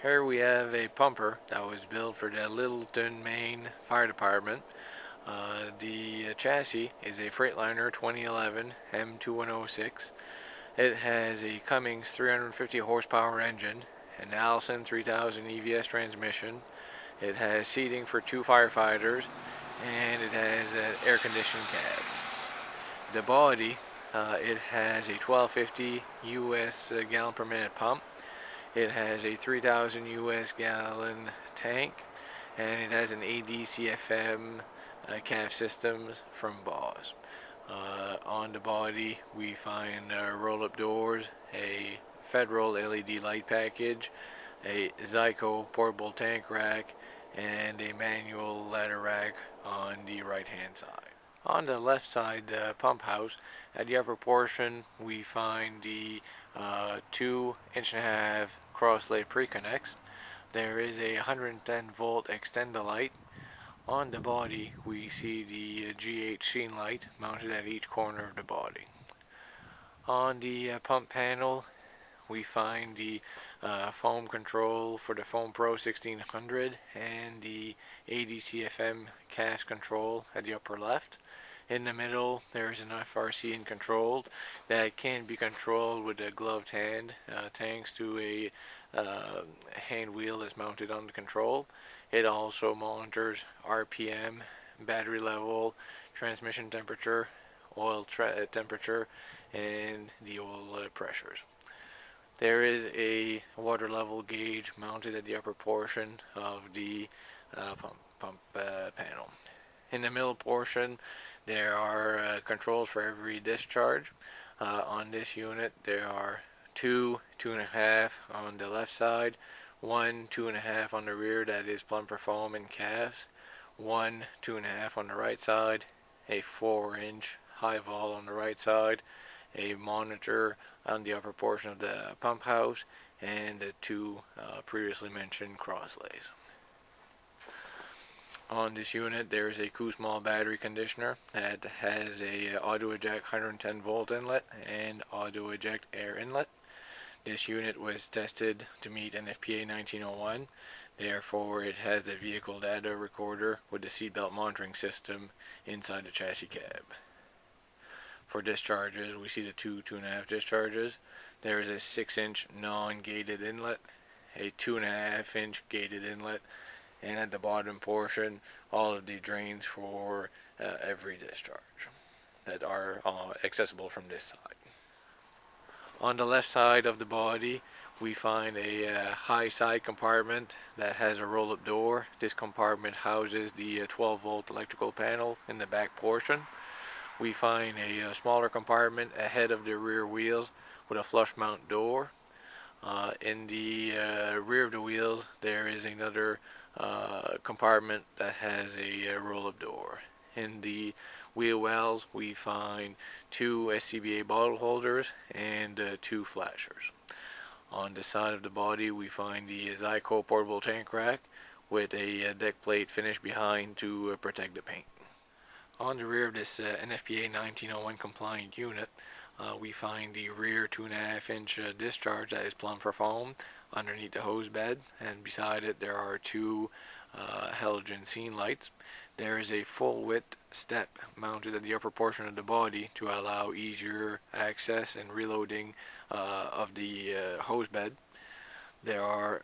Here we have a pumper that was built for the Littleton, Maine Fire Department. The chassis is a Freightliner 2011 M2106. It has a Cummins 350 horsepower engine, an Allison 3000 EVS transmission. It has seating for 2 firefighters, and it has an air-conditioned cab. The body, it has a 1250 US gallon per minute pump. It has a 3,000 US gallon tank, and it has an ADCFM CAF systems from Boss. On the body we find roll-up doors, a Federal LED light package, a Zyco portable tank rack, and a manual ladder rack on the right hand side. On the left side pump house, at the upper portion we find the 2.5-inch cross-lay pre-connects. There is a 110 volt extender light. On the body we see the GH scene light mounted at each corner of the body. On the pump panel we find the foam control for the Foam Pro 1600 and the ADCFM CAS control at the upper left. In the middle there is an FRC controlled that can be controlled with a gloved hand thanks to a hand wheel that's mounted on the control. It also monitors RPM, battery level, transmission temperature, oil temperature, and the oil pressures. There is a water level gauge mounted at the upper portion of the pump panel. In the middle portion there are controls for every discharge. On this unit there are 2 2.5 on the left side, 1 2.5 on the rear, that is plumper foam and CAS, 1 2.5 on the right side, a 4-inch high vol on the right side, a monitor on the upper portion of the pump house, and the 2 previously mentioned crosslays. On this unit there is a Q-Small battery conditioner that has a auto eject 110 volt inlet and auto eject air inlet. This unit was tested to meet NFPA 1901, therefore it has a vehicle data recorder with a seatbelt monitoring system inside the chassis cab. For discharges we see the 2 2.5 discharges. There is a 6-inch non-gated inlet, a 2.5-inch gated inlet, and at the bottom portion all of the drains for every discharge that are accessible from this side. On the left side of the body we find a high side compartment that has a roll-up door. This compartment houses the 12 volt electrical panel in the back portion. We find a smaller compartment ahead of the rear wheels with a flush mount door. In the rear of the wheels there is another compartment that has a roll-up door. In the wheel wells we find 2 SCBA bottle holders and 2 flashers. On the side of the body we find the Zyco portable tank rack with a deck plate finish behind to protect the paint. On the rear of this NFPA 1901 compliant unit we find the rear 2.5-inch discharge that is plumper foam underneath the hose bed, and beside it there are 2 halogen scene lights. There is a full width step mounted at the upper portion of the body to allow easier access and reloading of the hose bed. There are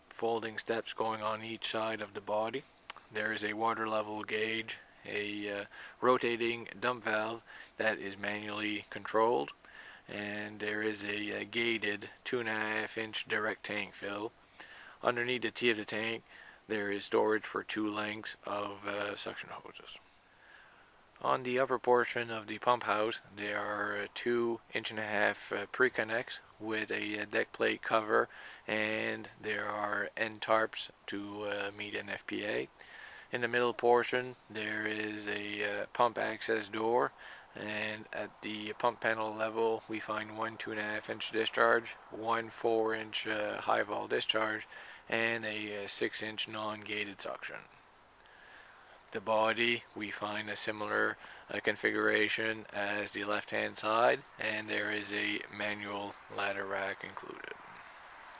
folding steps going on each side of the body. There is a water level gauge, a rotating dump valve that is manually controlled, and there is a gated 2.5-inch direct tank fill. Underneath the T of the tank there is storage for 2 lengths of suction hoses. On the upper portion of the pump house there are 2 1.5-inch pre-connects with a deck plate cover, and there are end tarps to meet NFPA. In the middle portion there is a pump access door, and at the pump panel level we find 1 2.5-inch discharge, 1 4-inch high vol discharge, and a 6-inch non-gated suction. The body we find a similar configuration as the left hand side, and there is a manual ladder rack included.